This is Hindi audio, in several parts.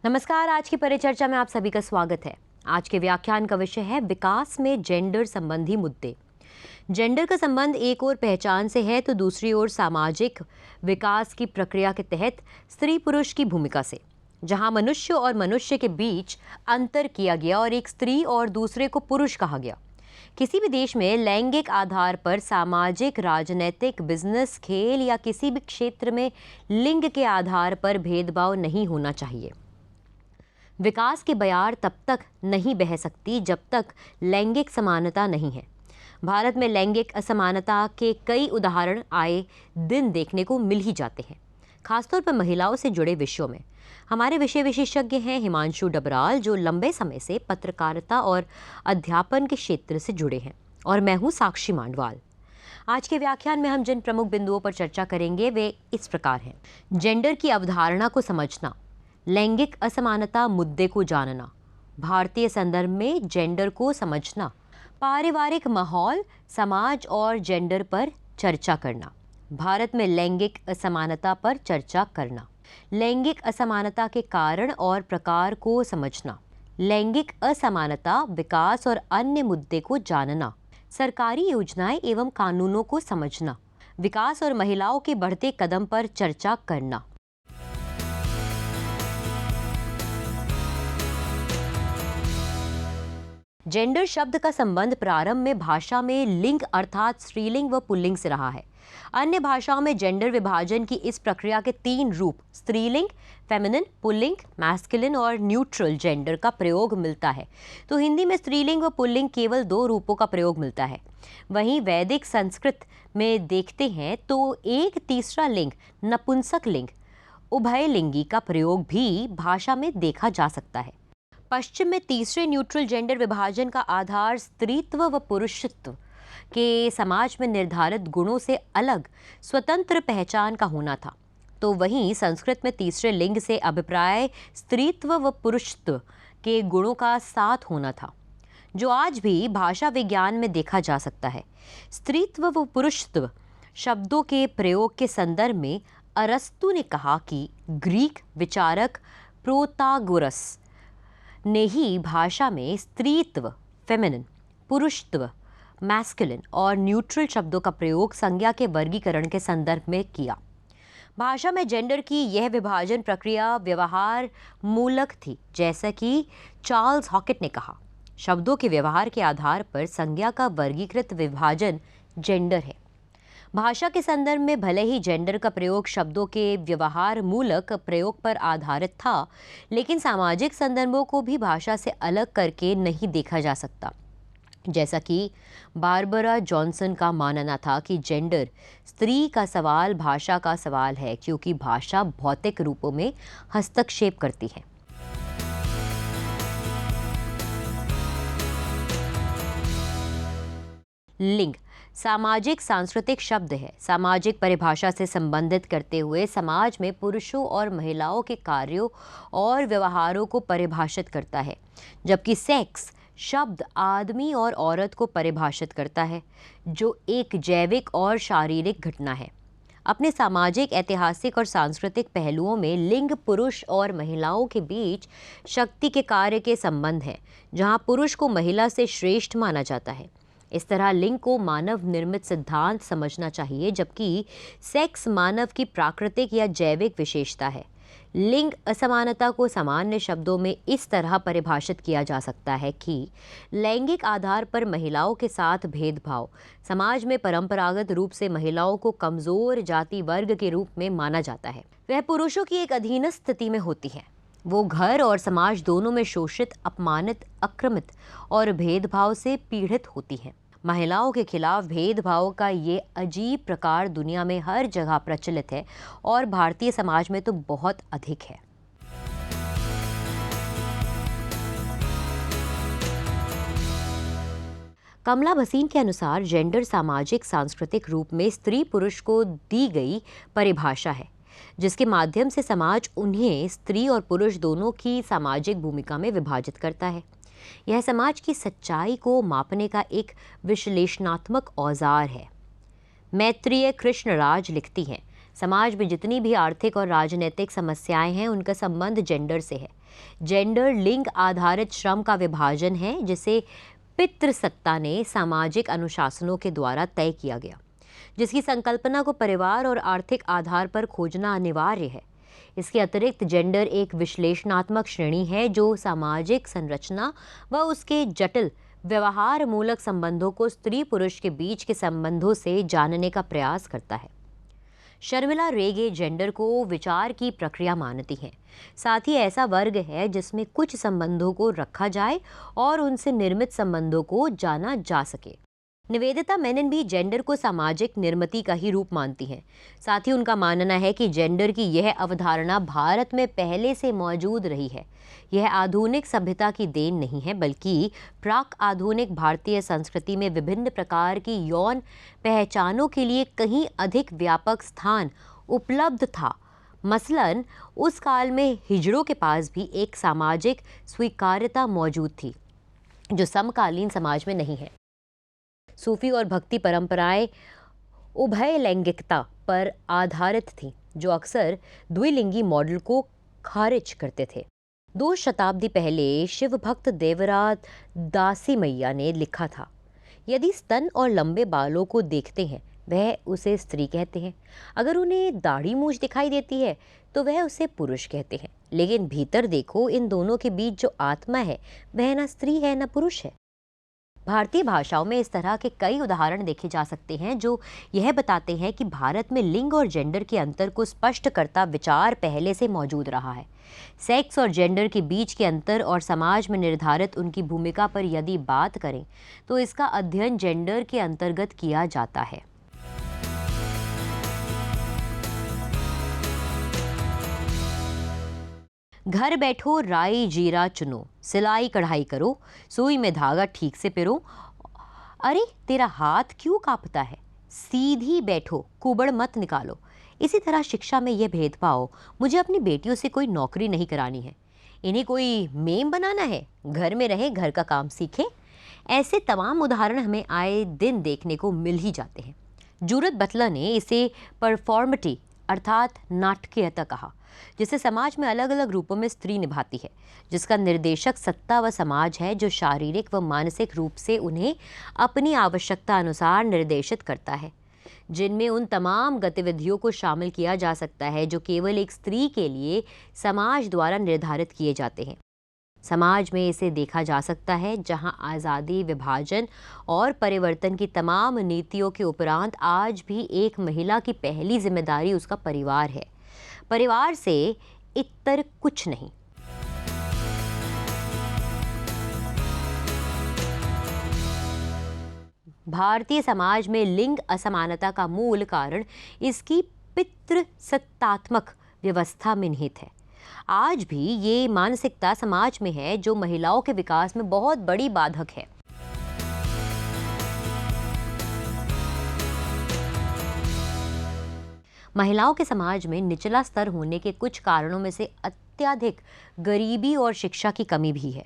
नमस्कार। आज की परिचर्चा में आप सभी का स्वागत है। आज के व्याख्यान का विषय है विकास में जेंडर संबंधी मुद्दे। जेंडर का संबंध एक ओर पहचान से है तो दूसरी ओर सामाजिक विकास की प्रक्रिया के तहत स्त्री पुरुष की भूमिका से, जहां मनुष्य और मनुष्य के बीच अंतर किया गया और एक स्त्री और दूसरे को पुरुष कहा गया। किसी भी देश में लैंगिक आधार पर सामाजिक, राजनीतिक, बिजनेस, खेल या किसी भी क्षेत्र में लिंग के आधार पर भेदभाव नहीं होना चाहिए। विकास की बयार तब तक नहीं बह सकती जब तक लैंगिक समानता नहीं है। भारत में लैंगिक असमानता के कई उदाहरण आए दिन देखने को मिल ही जाते हैं, खासतौर पर महिलाओं से जुड़े विषयों में। हमारे विषय विशेषज्ञ हैं हिमांशु डबराल, जो लंबे समय से पत्रकारिता और अध्यापन के क्षेत्र से जुड़े हैं, और मैं हूँ साक्षी मांडवाल। आज के व्याख्यान में हम जिन प्रमुख बिंदुओं पर चर्चा करेंगे वे इस प्रकार हैं। जेंडर की अवधारणा को समझना, लैंगिक असमानता मुद्दे को जानना, भारतीय संदर्भ में जेंडर को समझना, पारिवारिक माहौल, समाज और जेंडर पर चर्चा करना, भारत में लैंगिक असमानता पर चर्चा करना, लैंगिक असमानता के कारण और प्रकार को समझना, लैंगिक असमानता, विकास और अन्य मुद्दे को जानना, सरकारी योजनाएं एवं कानूनों को समझना, विकास और महिलाओं के बढ़ते कदम पर चर्चा करना। जेंडर शब्द का संबंध प्रारंभ में भाषा में लिंग अर्थात स्त्रीलिंग व पुल्लिंग से रहा है। अन्य भाषाओं में जेंडर विभाजन की इस प्रक्रिया के 3 रूप स्त्रीलिंग, फेमिनिन, पुल्लिंग, मैस्कुलिन और न्यूट्रल जेंडर का प्रयोग मिलता है, तो हिंदी में स्त्रीलिंग व पुल्लिंग केवल 2 रूपों का प्रयोग मिलता है। वहीं वैदिक संस्कृत में देखते हैं तो एक तीसरा लिंग नपुंसक लिंग, उभयलिंगी का प्रयोग भी भाषा में देखा जा सकता है। पश्चिम में तीसरे न्यूट्रल जेंडर विभाजन का आधार स्त्रीत्व व पुरुषत्व के समाज में निर्धारित गुणों से अलग स्वतंत्र पहचान का होना था, तो वहीं संस्कृत में तीसरे लिंग से अभिप्राय स्त्रीत्व व पुरुषत्व के गुणों का साथ होना था, जो आज भी भाषा विज्ञान में देखा जा सकता है। स्त्रीत्व व पुरुषत्व शब्दों के प्रयोग के संदर्भ में अरस्तु ने कहा कि ग्रीक विचारक प्रोतागोरस ने ही भाषा में स्त्रीत्व, फेमिनिन, पुरुषत्व, मैस्कुलिन और न्यूट्रल शब्दों का प्रयोग संज्ञा के वर्गीकरण के संदर्भ में किया। भाषा में जेंडर की यह विभाजन प्रक्रिया व्यवहार मूलक थी, जैसा कि चार्ल्स हॉकेट ने कहा। शब्दों के व्यवहार के आधार पर संज्ञा का वर्गीकृत विभाजन जेंडर है। भाषा के संदर्भ में भले ही जेंडर का प्रयोग शब्दों के व्यवहार मूलक प्रयोग पर आधारित था, लेकिन सामाजिक संदर्भों को भी भाषा से अलग करके नहीं देखा जा सकता। जैसा कि बारबरा जॉनसन का मानना था कि जेंडर स्त्री का सवाल भाषा का सवाल है, क्योंकि भाषा भौतिक रूपों में हस्तक्षेप करती है। लिंग सामाजिक सांस्कृतिक शब्द है। सामाजिक परिभाषा से संबंधित करते हुए समाज में पुरुषों और महिलाओं के कार्यों और व्यवहारों को परिभाषित करता है, जबकि सेक्स शब्द आदमी और औरत को परिभाषित करता है, जो एक जैविक और शारीरिक घटना है। अपने सामाजिक, ऐतिहासिक और सांस्कृतिक पहलुओं में लिंग पुरुष और महिलाओं के बीच शक्ति के कार्य के संबंध है, जहां पुरुष को महिला से श्रेष्ठ माना जाता है। इस तरह लिंग को मानव निर्मित सिद्धांत समझना चाहिए, जबकि सेक्स मानव की प्राकृतिक या जैविक विशेषता है। लिंग असमानता को सामान्य शब्दों में इस तरह परिभाषित किया जा सकता है कि लैंगिक आधार पर महिलाओं के साथ भेदभाव समाज में परंपरागत रूप से महिलाओं को कमजोर जाति वर्ग के रूप में माना जाता है। वह पुरुषों की एक अधीनस्थ स्थिति में होती है। वो घर और समाज दोनों में शोषित, अपमानित, आक्रामित और भेदभाव से पीड़ित होती हैं। महिलाओं के खिलाफ भेदभाव का ये अजीब प्रकार दुनिया में हर जगह प्रचलित है और भारतीय समाज में तो बहुत अधिक है। कमला भसीन के अनुसार जेंडर सामाजिक सांस्कृतिक रूप में स्त्री पुरुष को दी गई परिभाषा है, जिसके माध्यम से समाज उन्हें स्त्री और पुरुष दोनों की सामाजिक भूमिका में विभाजित करता है। यह समाज की सच्चाई को मापने का एक विश्लेषणात्मक औजार है। मैत्रेय कृष्णराज लिखती हैं, समाज में जितनी भी आर्थिक और राजनीतिक समस्याएं हैं उनका संबंध जेंडर से है। जेंडर लिंग आधारित श्रम का विभाजन है जिसे पितृसत्ता ने सामाजिक अनुशासनों के द्वारा तय किया गया, जिसकी संकल्पना को परिवार और आर्थिक आधार पर खोजना अनिवार्य है। इसके अतिरिक्त जेंडर एक विश्लेषणात्मक श्रेणी है जो सामाजिक संरचना व उसके जटिल व्यवहार मूलक संबंधों को स्त्री पुरुष के बीच के संबंधों से जानने का प्रयास करता है। शर्मिला रेगे जेंडर को विचार की प्रक्रिया मानती हैं। साथ ही ऐसा वर्ग है जिसमें कुछ संबंधों को रखा जाए और उनसे निर्मित संबंधों को जाना जा सके। निवेदिता मेनन भी जेंडर को सामाजिक निर्मिति का ही रूप मानती हैं। साथ ही उनका मानना है कि जेंडर की यह अवधारणा भारत में पहले से मौजूद रही है। यह आधुनिक सभ्यता की देन नहीं है, बल्कि प्राक आधुनिक भारतीय संस्कृति में विभिन्न प्रकार की यौन पहचानों के लिए कहीं अधिक व्यापक स्थान उपलब्ध था। मसलन उस काल में हिजड़ों के पास भी एक सामाजिक स्वीकार्यता मौजूद थी जो समकालीन समाज में नहीं है। सूफी और भक्ति परंपराएं उभय लैंगिकता पर आधारित थीं, जो अक्सर द्विलिंगी मॉडल को खारिज करते थे। 2 शताब्दी पहले शिव भक्त देवराज दासी मैया ने लिखा था, यदि स्तन और लंबे बालों को देखते हैं वह उसे स्त्री कहते हैं, अगर उन्हें दाढ़ी मूछ दिखाई देती है तो वह उसे पुरुष कहते हैं, लेकिन भीतर देखो, इन दोनों के बीच जो आत्मा है वह न स्त्री है न पुरुष है। भारतीय भाषाओं में इस तरह के कई उदाहरण देखे जा सकते हैं जो यह बताते हैं कि भारत में लिंग और जेंडर के अंतर को स्पष्ट करता विचार पहले से मौजूद रहा है। सेक्स और जेंडर के बीच के अंतर और समाज में निर्धारित उनकी भूमिका पर यदि बात करें तो इसका अध्ययन जेंडर के अंतर्गत किया जाता है। घर बैठो राई जीरा चुनो, सिलाई कढ़ाई करो, सुई में धागा ठीक से पिरो। अरे तेरा हाथ क्यों कांपता है, सीधी बैठो, कुबड़ मत निकालो। इसी तरह शिक्षा में यह भेदभाव, मुझे अपनी बेटियों से कोई नौकरी नहीं करानी है, इन्हें कोई मेम बनाना है, घर में रहे घर का काम सीखें। ऐसे तमाम उदाहरण हमें आए दिन देखने को मिल ही जाते हैं। जूडिथ बटलर ने इसे परफॉर्मिटी अर्थात नाटकीयता कहा, जिसे समाज में अलग अलग रूपों में स्त्री निभाती है, जिसका निर्देशक सत्ता व समाज है जो शारीरिक व मानसिक रूप से उन्हें अपनी आवश्यकता अनुसार निर्देशित करता है, जिनमें उन तमाम गतिविधियों को शामिल किया जा सकता है जो केवल एक स्त्री के लिए समाज द्वारा निर्धारित किए जाते हैं। समाज में इसे देखा जा सकता है जहां आज़ादी, विभाजन और परिवर्तन की तमाम नीतियों के उपरांत आज भी एक महिला की पहली जिम्मेदारी उसका परिवार है। परिवार से इतर कुछ नहीं। भारतीय समाज में लिंग असमानता का मूल कारण इसकी पितृसत्तात्मक व्यवस्था में निहित है। आज भी ये मानसिकता समाज में है जो महिलाओं के विकास में बहुत बड़ी बाधक है। महिलाओं के समाज में निचला स्तर होने के कुछ कारणों में से अत्यधिक गरीबी और शिक्षा की कमी भी है।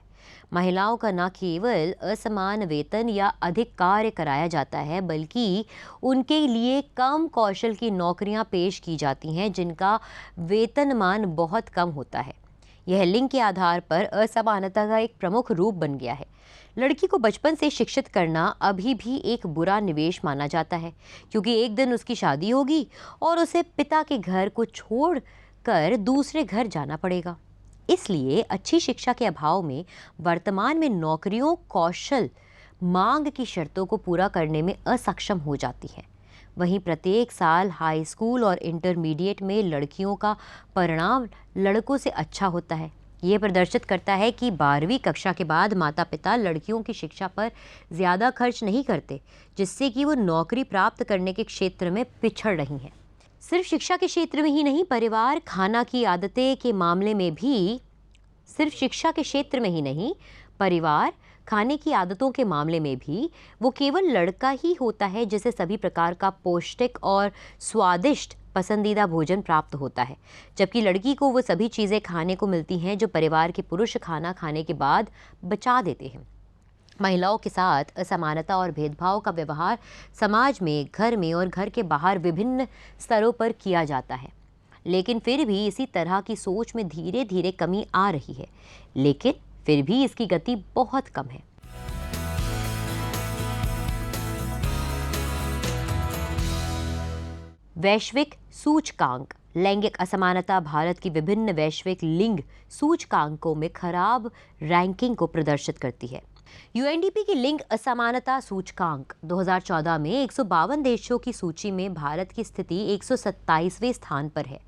महिलाओं का न केवल असमान वेतन या अधिक कार्य कराया जाता है, बल्कि उनके लिए कम कौशल की नौकरियां पेश की जाती हैं जिनका वेतनमान बहुत कम होता है। यह लिंग के आधार पर असमानता का एक प्रमुख रूप बन गया है। लड़की को बचपन से शिक्षित करना अभी भी एक बुरा निवेश माना जाता है, क्योंकि एक दिन उसकी शादी होगी और उसे पिता के घर को छोड़कर दूसरे घर जाना पड़ेगा। इसलिए अच्छी शिक्षा के अभाव में वर्तमान में नौकरियों कौशल मांग की शर्तों को पूरा करने में असक्षम हो जाती है। वहीं प्रत्येक साल हाई स्कूल और इंटरमीडिएट में लड़कियों का परिणाम लड़कों से अच्छा होता है। ये प्रदर्शित करता है कि 12वीं कक्षा के बाद माता पिता लड़कियों की शिक्षा पर ज़्यादा खर्च नहीं करते, जिससे कि वो नौकरी प्राप्त करने के क्षेत्र में पिछड़ रही हैं। सिर्फ शिक्षा के क्षेत्र में ही नहीं, परिवार खाना की आदतें के मामले में भी सिर्फ शिक्षा के क्षेत्र में ही नहीं, परिवार खाने की आदतों के मामले में भी वो केवल लड़का ही होता है जिसे सभी प्रकार का पौष्टिक और स्वादिष्ट पसंदीदा भोजन प्राप्त होता है, जबकि लड़की को वो सभी चीज़ें खाने को मिलती हैं जो परिवार के पुरुष खाना खाने के बाद बचा देते हैं। महिलाओं के साथ असमानता और भेदभाव का व्यवहार समाज में, घर में और घर के बाहर विभिन्न स्तरों पर किया जाता है। लेकिन फिर भी इसी तरह की सोच में धीरे धीरे कमी आ रही है, लेकिन फिर भी इसकी गति बहुत कम है। वैश्विक सूचकांक लैंगिक असमानता भारत की विभिन्न वैश्विक लिंग सूचकांकों में खराब रैंकिंग को प्रदर्शित करती है। यूएनडीपी की लिंग असमानता सूचकांक 2014 में 152 देशों की सूची में भारत की स्थिति 127वें स्थान पर है।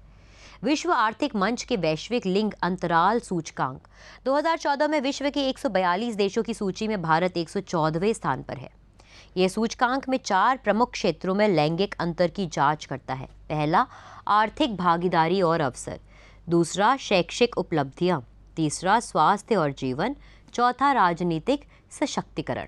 विश्व आर्थिक मंच के वैश्विक लिंग अंतराल सूचकांक 2014 में विश्व के 142 देशों की सूची में भारत 114वें स्थान पर है। यह सूचकांक में 4 प्रमुख क्षेत्रों में लैंगिक अंतर की जांच करता है। पहला, आर्थिक भागीदारी और अवसर। दूसरा, शैक्षिक उपलब्धियां। तीसरा, स्वास्थ्य और जीवन। चौथा, राजनीतिक सशक्तिकरण।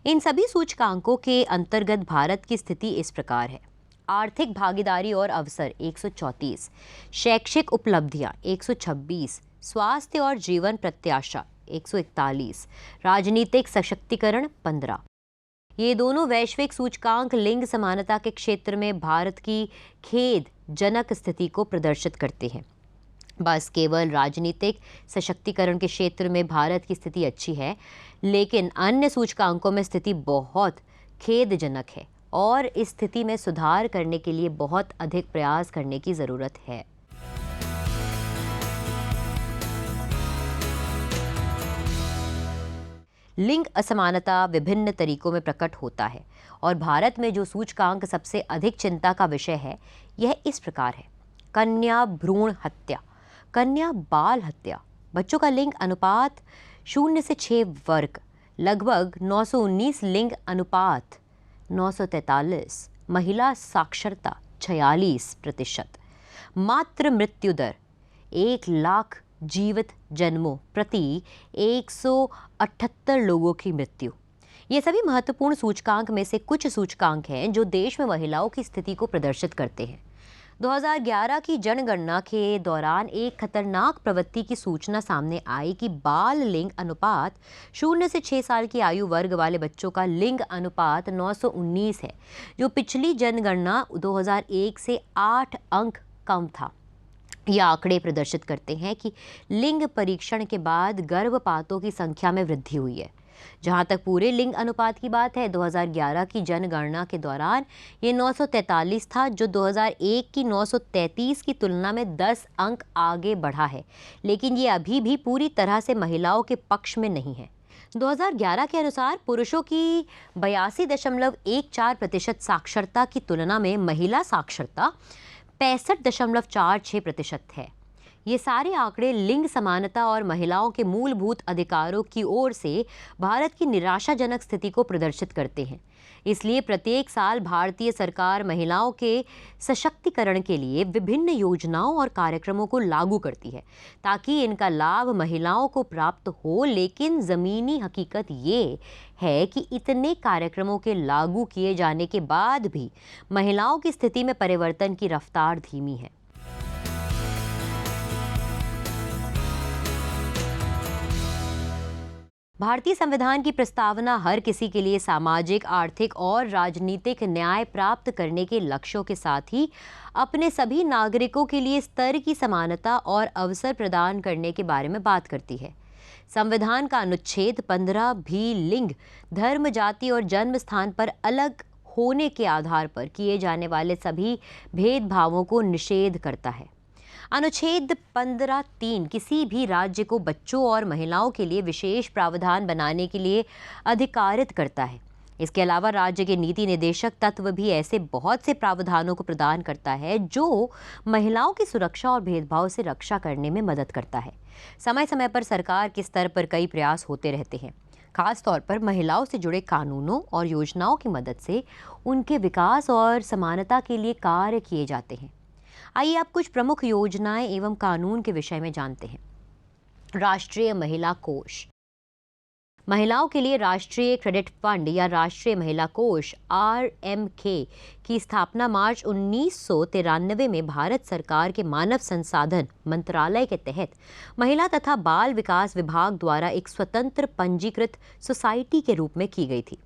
इन सभी सूचकांकों के अंतर्गत भारत की स्थिति इस प्रकार है। आर्थिक भागीदारी और अवसर 134, शैक्षिक उपलब्धियां 126, स्वास्थ्य और जीवन प्रत्याशा 141, राजनीतिक सशक्तिकरण 15। ये दोनों वैश्विक सूचकांक लिंग समानता के क्षेत्र में भारत की खेदजनक स्थिति को प्रदर्शित करते हैं। बस केवल राजनीतिक सशक्तिकरण के क्षेत्र में भारत की स्थिति अच्छी है, लेकिन अन्य सूचकांकों में स्थिति बहुत खेदजनक है और इस स्थिति में सुधार करने के लिए बहुत अधिक प्रयास करने की ज़रूरत है। लिंग असमानता विभिन्न तरीकों में प्रकट होता है और भारत में जो सूचकांक सबसे अधिक चिंता का विषय है, यह इस प्रकार है। कन्या भ्रूण हत्या, कन्या बाल हत्या, बच्चों का लिंग अनुपात 0 से 6 वर्ग, लगभग 919 लिंग अनुपात 943, महिला साक्षरता 46%, मातृ मृत्यु दर 1 लाख जीवित जन्मों प्रति 178 लोगों की मृत्यु। ये सभी महत्वपूर्ण सूचकांक में से कुछ सूचकांक हैं जो देश में महिलाओं की स्थिति को प्रदर्शित करते हैं। 2011 की जनगणना के दौरान एक खतरनाक प्रवृत्ति की सूचना सामने आई कि बाल लिंग अनुपात 0 से 6 साल की आयु वर्ग वाले बच्चों का लिंग अनुपात 919 है, जो पिछली जनगणना 2001 से 8 अंक कम था। ये आंकड़े प्रदर्शित करते हैं कि लिंग परीक्षण के बाद गर्भपातों की संख्या में वृद्धि हुई है। जहां तक पूरे लिंग अनुपात की बात है, 2011 की जनगणना के दौरान ये 943 था, जो 2001 की 933 की तुलना में 10 अंक आगे बढ़ा है, लेकिन ये अभी भी पूरी तरह से महिलाओं के पक्ष में नहीं है। 2011 के अनुसार पुरुषों की 82.14% साक्षरता की तुलना में महिला साक्षरता 65.46% है। ये सारे आंकड़े लिंग समानता और महिलाओं के मूलभूत अधिकारों की ओर से भारत की निराशाजनक स्थिति को प्रदर्शित करते हैं। इसलिए प्रत्येक साल भारतीय सरकार महिलाओं के सशक्तिकरण के लिए विभिन्न योजनाओं और कार्यक्रमों को लागू करती है ताकि इनका लाभ महिलाओं को प्राप्त हो, लेकिन ज़मीनी हकीकत ये है कि इतने कार्यक्रमों के लागू किए जाने के बाद भी महिलाओं की स्थिति में परिवर्तन की रफ्तार धीमी है। भारतीय संविधान की प्रस्तावना हर किसी के लिए सामाजिक, आर्थिक और राजनीतिक न्याय प्राप्त करने के लक्ष्यों के साथ ही अपने सभी नागरिकों के लिए स्तर की समानता और अवसर प्रदान करने के बारे में बात करती है। संविधान का अनुच्छेद 15 भी लिंग, धर्म, जाति और जन्म स्थान पर अलग होने के आधार पर किए जाने वाले सभी भेदभावों को निषेध करता है। अनुच्छेद 15(3) किसी भी राज्य को बच्चों और महिलाओं के लिए विशेष प्रावधान बनाने के लिए अधिकारित करता है। इसके अलावा राज्य के नीति निर्देशक तत्व भी ऐसे बहुत से प्रावधानों को प्रदान करता है जो महिलाओं की सुरक्षा और भेदभाव से रक्षा करने में मदद करता है। समय समय पर सरकार के स्तर पर कई प्रयास होते रहते हैं, खास तौर पर महिलाओं से जुड़े कानूनों और योजनाओं की मदद से उनके विकास और समानता के लिए कार्य किए जाते हैं। आइए आप कुछ प्रमुख योजनाएं एवं कानून के विषय में जानते हैं। राष्ट्रीय महिला कोष। महिलाओं के लिए राष्ट्रीय क्रेडिट फंड या राष्ट्रीय महिला कोष RMK की स्थापना मार्च 1993 में भारत सरकार के मानव संसाधन मंत्रालय के तहत महिला तथा बाल विकास विभाग द्वारा एक स्वतंत्र पंजीकृत सोसाइटी के रूप में की गई थी।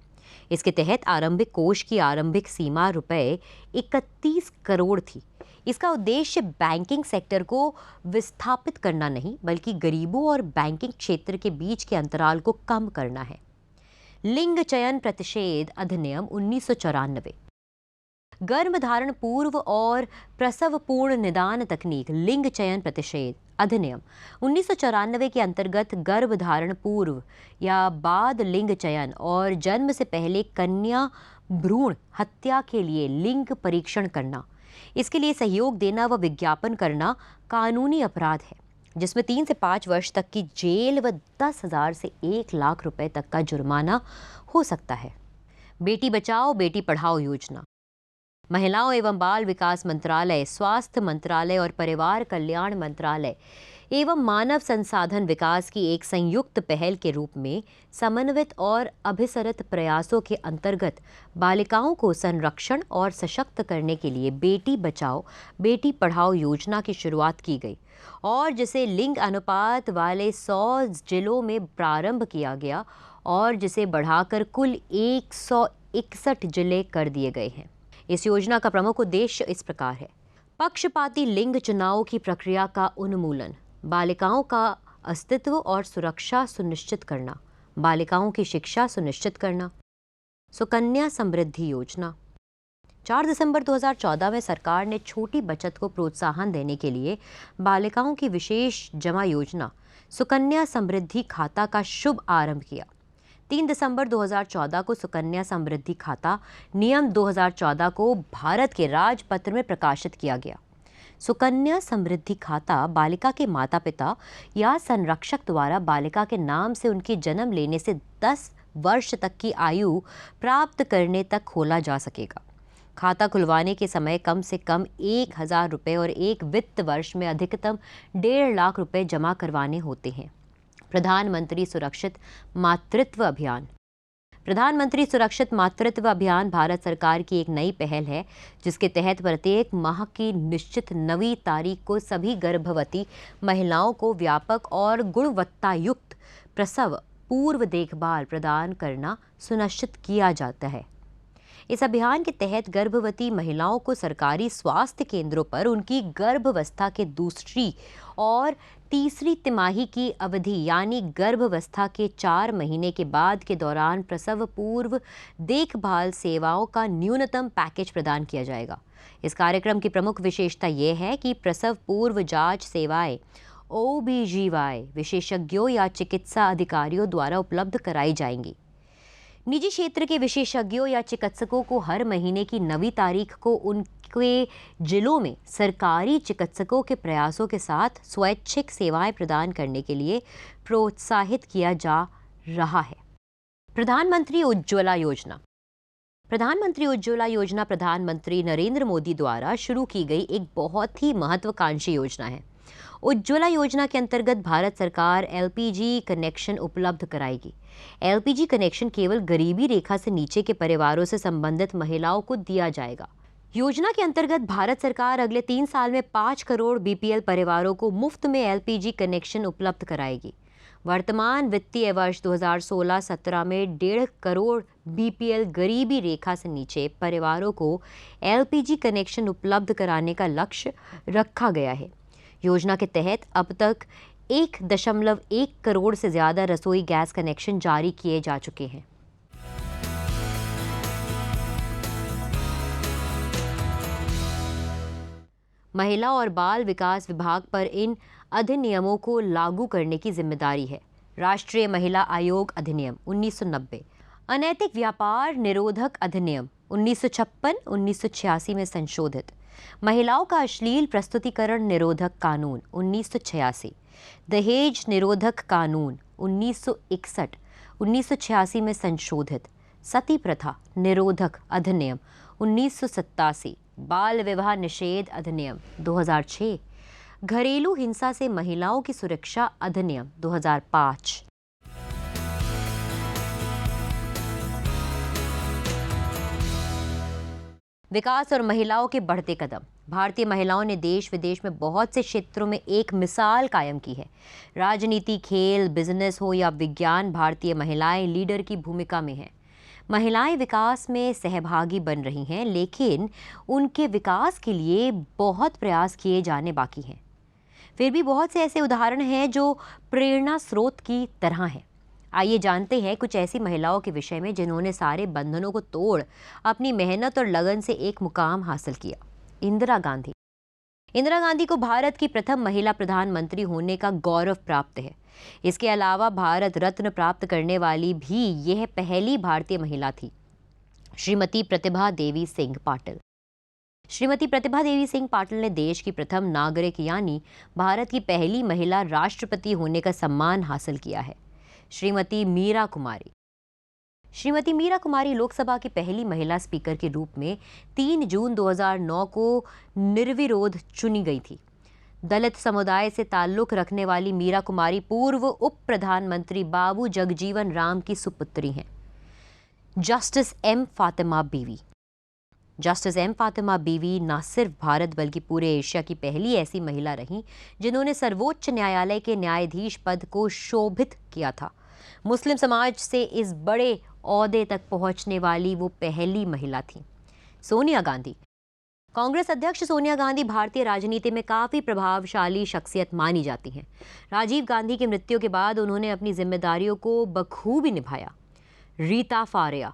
इसके तहत आरंभिक कोष की आरंभिक सीमा रुपए 31 करोड़ थी। इसका उद्देश्य बैंकिंग सेक्टर को विस्थापित करना नहीं, बल्कि गरीबों और बैंकिंग क्षेत्र के बीच के अंतराल को कम करना है। लिंग चयन प्रतिषेध अधिनियम 1994, गर्भधारण पूर्व और प्रसव पूर्ण निदान तकनीक लिंग चयन प्रतिषेध अधिनियम 1994 के अंतर्गत गर्भधारण पूर्व या बाद लिंग चयन और जन्म से पहले कन्या भ्रूण हत्या के लिए लिंग परीक्षण करना, इसके लिए सहयोग देना व विज्ञापन करना कानूनी अपराध है, जिसमें 3 से 5 वर्ष तक की जेल व 10,000 से 1 लाख रुपए तक का जुर्माना हो सकता है। बेटी बचाओ बेटी पढ़ाओ योजना महिलाओं एवं बाल विकास मंत्रालय, स्वास्थ्य मंत्रालय और परिवार कल्याण मंत्रालय एवं मानव संसाधन विकास की एक संयुक्त पहल के रूप में समन्वित और अभिसरित प्रयासों के अंतर्गत बालिकाओं को संरक्षण और सशक्त करने के लिए बेटी बचाओ बेटी पढ़ाओ योजना की शुरुआत की गई और जिसे लिंग अनुपात वाले 100 जिलों में प्रारंभ किया गया और जिसे बढ़ाकर कुल 161 जिले कर दिए गए हैं। इस योजना का प्रमुख उद्देश्य इस प्रकार है: पक्षपाती लिंग चुनाव की प्रक्रिया का उन्मूलन, बालिकाओं का अस्तित्व और सुरक्षा सुनिश्चित करना, बालिकाओं की शिक्षा सुनिश्चित करना। सुकन्या समृद्धि योजना 4 दिसंबर 2014 में सरकार ने छोटी बचत को प्रोत्साहन देने के लिए बालिकाओं की विशेष जमा योजना सुकन्या समृद्धि खाता का शुभ आरंभ किया। 3 दिसंबर 2014 को सुकन्या समृद्धि खाता नियम 2014 को भारत के राजपत्र में प्रकाशित किया गया। सुकन्या समृद्धि खाता बालिका के माता पिता या संरक्षक द्वारा बालिका के नाम से उनके जन्म लेने से 10 वर्ष तक की आयु प्राप्त करने तक खोला जा सकेगा। खाता खुलवाने के समय कम से कम 1,000 रुपये और एक वित्त वर्ष में अधिकतम 1.5 लाख रुपये जमा करवाने होते हैं। प्रधानमंत्री सुरक्षित मातृत्व अभियान। प्रधानमंत्री सुरक्षित मातृत्व अभियान भारत सरकार की एक नई पहल है, जिसके तहत प्रत्येक माह की निश्चित 9वीं तारीख को सभी गर्भवती महिलाओं को व्यापक और गुणवत्तायुक्त प्रसव पूर्व देखभाल प्रदान करना सुनिश्चित किया जाता है। इस अभियान के तहत गर्भवती महिलाओं को सरकारी स्वास्थ्य केंद्रों पर उनकी गर्भावस्था के दूसरी और तीसरी तिमाही की अवधि यानी गर्भावस्था के 4 महीने के बाद के दौरान प्रसव पूर्व देखभाल सेवाओं का न्यूनतम पैकेज प्रदान किया जाएगा। इस कार्यक्रम की प्रमुख विशेषता यह है कि प्रसव पूर्व जांच सेवाएं OBGY विशेषज्ञों या चिकित्सा अधिकारियों द्वारा उपलब्ध कराई जाएंगी। निजी क्षेत्र के विशेषज्ञों या चिकित्सकों को हर महीने की 9वीं तारीख को उनके जिलों में सरकारी चिकित्सकों के प्रयासों के साथ स्वैच्छिक सेवाएं प्रदान करने के लिए प्रोत्साहित किया जा रहा है। प्रधानमंत्री उज्ज्वला योजना। प्रधानमंत्री उज्ज्वला योजना प्रधानमंत्री नरेंद्र मोदी द्वारा शुरू की गई एक बहुत ही महत्वाकांक्षी योजना है। उज्ज्वला योजना के अंतर्गत भारत सरकार LPG कनेक्शन उपलब्ध कराएगी। LPG कनेक्शन केवल गरीबी रेखा से नीचे के परिवारों से संबंधित महिलाओं को दिया जाएगा। योजना के अंतर्गत भारत सरकार अगले 3 साल में 5 करोड़ BPL परिवारों को मुफ्त में LPG कनेक्शन उपलब्ध कराएगी। वर्तमान वित्तीय वर्ष 2016-17 में 1.5 करोड़ BPL गरीबी रेखा से नीचे परिवारों को LPG कनेक्शन उपलब्ध कराने का लक्ष्य रखा गया है। योजना के तहत अब तक 1.1 करोड़ से ज़्यादा रसोई गैस कनेक्शन जारी किए जा चुके हैं। महिला और बाल विकास विभाग पर इन अधिनियमों को लागू करने की जिम्मेदारी है। राष्ट्रीय महिला आयोग अधिनियम 1990, अनैतिक व्यापार निरोधक अधिनियम 1956-1986 में संशोधित, महिलाओं का अश्लील प्रस्तुतिकरण निरोधक कानून 1986, दहेज निरोधक कानून 1961, 1986 में संशोधित, सती प्रथा निरोधक अधिनियम 1987, बाल विवाह निषेध अधिनियम 2006, घरेलू हिंसा से महिलाओं की सुरक्षा अधिनियम 2005। विकास और महिलाओं के बढ़ते कदम। भारतीय महिलाओं ने देश विदेश में बहुत से क्षेत्रों में एक मिसाल कायम की है। राजनीति, खेल, बिजनेस हो या विज्ञान, भारतीय महिलाएं लीडर की भूमिका में हैं। महिलाएं विकास में सहभागी बन रही हैं, लेकिन उनके विकास के लिए बहुत प्रयास किए जाने बाकी हैं। फिर भी बहुत से ऐसे उदाहरण हैं जो प्रेरणा स्रोत की तरह हैं। आइए जानते हैं कुछ ऐसी महिलाओं के विषय में जिन्होंने सारे बंधनों को तोड़ अपनी मेहनत और लगन से एक मुकाम हासिल किया। इंदिरा गांधी। इंदिरा गांधी को भारत की प्रथम महिला प्रधानमंत्री होने का गौरव प्राप्त है। इसके अलावा भारत रत्न प्राप्त करने वाली भी यह पहली भारतीय महिला थी। श्रीमती प्रतिभा देवी सिंह पाटिल। श्रीमती प्रतिभा देवी सिंह पाटिल ने देश की प्रथम नागरिक यानी भारत की पहली महिला राष्ट्रपति होने का सम्मान हासिल किया है। श्रीमती मीरा कुमारी। श्रीमती मीरा कुमारी लोकसभा की पहली महिला स्पीकर के रूप में 3 जून 2009 को निर्विरोध चुनी गई थी। दलित समुदाय से ताल्लुक रखने वाली मीरा कुमारी पूर्व उप प्रधानमंत्री बाबू जगजीवन राम की सुपुत्री हैं। जस्टिस एम फातिमा बीवी। जस्टिस एम फातिमा बीवी न सिर्फ भारत बल्कि पूरे एशिया की पहली ऐसी महिला रहीं जिन्होंने सर्वोच्च न्यायालय के न्यायाधीश पद को शोभित किया था। मुस्लिम समाज से इस बड़े ओहदे तक पहुंचने वाली वो पहली महिला थी। सोनिया गांधी। कांग्रेस अध्यक्ष सोनिया गांधी भारतीय राजनीति में काफ़ी प्रभावशाली शख्सियत मानी जाती हैं। राजीव गांधी की मृत्यु के बाद उन्होंने अपनी जिम्मेदारियों को बखूबी निभाया। रीता फारिया।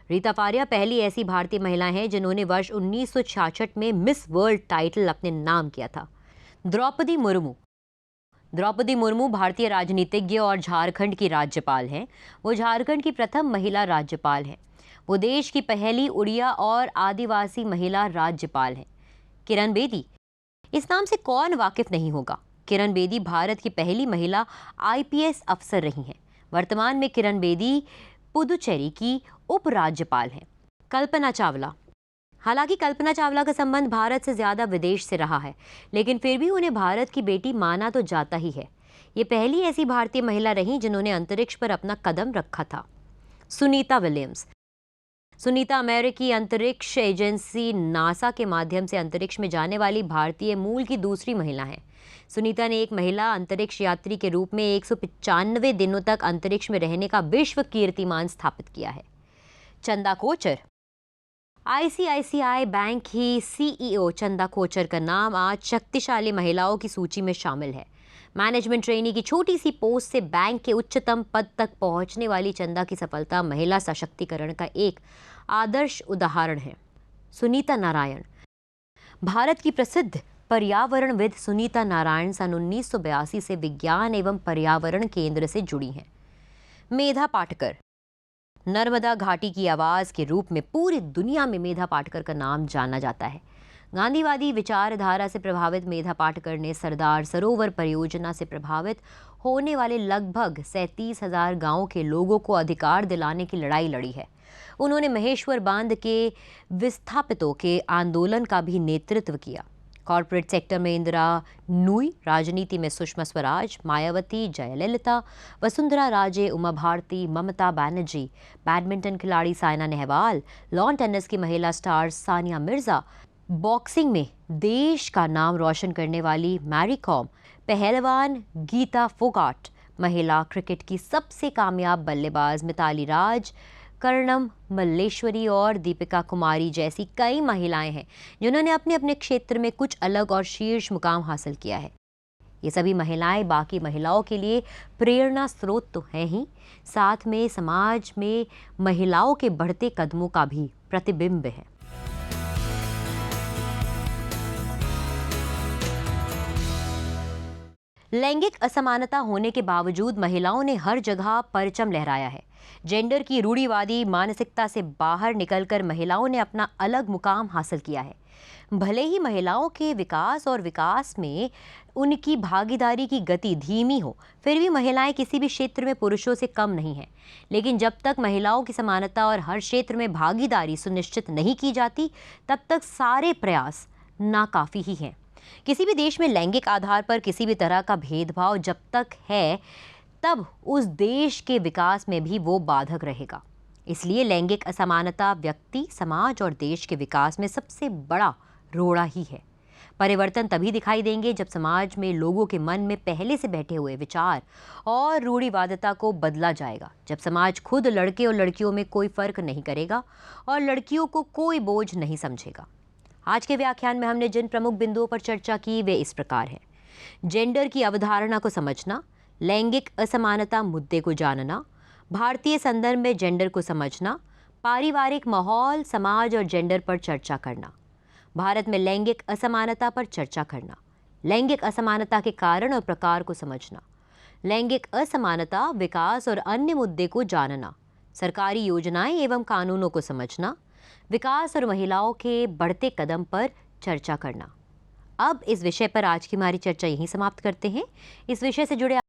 रीता फारिया पहली ऐसी भारतीय महिला हैं जिन्होंने वर्ष 1966 में मिस वर्ल्ड टाइटल अपने नाम किया था। द्रौपदी मुर्मू। द्रौपदी मुर्मू भारतीय राजनीतिज्ञ और झारखंड की राज्यपाल हैं। वो झारखंड की प्रथम महिला राज्यपाल हैं। वो देश की पहली उड़िया और आदिवासी महिला राज्यपाल हैं। किरण बेदी। इस नाम से कौन वाकिफ नहीं होगा। किरण बेदी भारत की पहली महिला IPS अफसर रही हैं। वर्तमान में किरण बेदी पुदुचेरी की उपराज्यपाल हैं। कल्पना चावला। हालांकि कल्पना चावला का संबंध भारत से ज़्यादा विदेश से रहा है, लेकिन फिर भी उन्हें भारत की बेटी माना तो जाता ही है। ये पहली ऐसी भारतीय महिला रहीं जिन्होंने अंतरिक्ष पर अपना कदम रखा था। सुनीता विलियम्स। सुनीता अमेरिकी अंतरिक्ष एजेंसी नासा के माध्यम से अंतरिक्ष में जाने वाली भारतीय मूल की दूसरी महिला हैं। सुनीता ने एक महिला अंतरिक्ष यात्री के रूप में 195 दिनों तक अंतरिक्ष में रहने का विश्व कीर्तिमान स्थापित किया है। चंदा कोचर। ICICI बैंक की CEO चंदा कोचर का नाम आज शक्तिशाली महिलाओं की सूची में शामिल है। मैनेजमेंट ट्रेनी की छोटी सी पोस्ट से बैंक के उच्चतम पद तक पहुंचने वाली चंदा की सफलता महिला सशक्तिकरण का एक आदर्श उदाहरण है। सुनीता नारायण। भारत की प्रसिद्ध पर्यावरणविद सुनीता नारायण सन 1982 से विज्ञान एवं पर्यावरण केंद्र से जुड़ी हैं। मेधा पाटकर। नर्मदा घाटी की आवाज़ के रूप में पूरी दुनिया में मेधा पाटकर का नाम जाना जाता है। गांधीवादी विचारधारा से प्रभावित मेधा पाटकर ने सरदार सरोवर परियोजना से प्रभावित होने वाले लगभग 37,000 गाँवों के लोगों को अधिकार दिलाने की लड़ाई लड़ी है। उन्होंने महेश्वर बांध के विस्थापितों के आंदोलन का भी नेतृत्व किया। कॉरपोरेट सेक्टर में इंदिरा नूई, राजनीति में सुषमा स्वराज, मायावती, जयललिता, वसुंधरा राजे, उमा भारती, ममता बनर्जी, बैडमिंटन खिलाड़ी साइना नेहवाल, लॉन टेनिस की महिला स्टार सानिया मिर्जा, बॉक्सिंग में देश का नाम रोशन करने वाली मैरी कॉम, पहलवान गीता फोगाट, महिला क्रिकेट की सबसे कामयाब बल्लेबाज मिताली राज, कर्णम मल्लेश्वरी और दीपिका कुमारी जैसी कई महिलाएं हैं जिन्होंने अपने अपने क्षेत्र में कुछ अलग और शीर्ष मुकाम हासिल किया है। ये सभी महिलाएं बाकी महिलाओं के लिए प्रेरणा स्रोत तो हैं ही, साथ में समाज में महिलाओं के बढ़ते कदमों का भी प्रतिबिंब है। लैंगिक असमानता होने के बावजूद महिलाओं ने हर जगह परचम लहराया है। जेंडर की रूढ़िवादी मानसिकता से बाहर निकलकर महिलाओं ने अपना अलग मुकाम हासिल किया है। भले ही महिलाओं के विकास में उनकी भागीदारी की गति धीमी हो, फिर भी महिलाएं किसी भी क्षेत्र में पुरुषों से कम नहीं हैं। लेकिन जब तक महिलाओं की समानता और हर क्षेत्र में भागीदारी सुनिश्चित नहीं की जाती, तब तक सारे प्रयास नाकाफी ही हैं। किसी भी देश में लैंगिक आधार पर किसी भी तरह का भेदभाव जब तक है, तब उस देश के विकास में भी वो बाधक रहेगा। इसलिए लैंगिक असमानता व्यक्ति, समाज और देश के विकास में सबसे बड़ा रोड़ा ही है। परिवर्तन तभी दिखाई देंगे जब समाज में लोगों के मन में पहले से बैठे हुए विचार और रूढ़िवादिता को बदला जाएगा। जब समाज खुद लड़के और लड़कियों में कोई फर्क नहीं करेगा और लड़कियों को कोई बोझ नहीं समझेगा। आज के व्याख्यान में हमने जिन प्रमुख बिंदुओं पर चर्चा की वे इस प्रकार हैं। जेंडर की अवधारणा को समझना, लैंगिक असमानता मुद्दे को जानना, भारतीय संदर्भ में जेंडर को समझना, पारिवारिक माहौल, समाज और जेंडर पर चर्चा करना, भारत में लैंगिक असमानता पर चर्चा करना, लैंगिक असमानता के कारण और प्रकार को समझना, लैंगिक असमानता, विकास और अन्य मुद्दे को जानना, सरकारी योजनाएं एवं कानूनों को समझना, विकास और महिलाओं के बढ़ते कदम पर चर्चा करना। अब इस विषय पर आज की हमारी चर्चा यहीं समाप्त करते हैं। इस विषय से जुड़े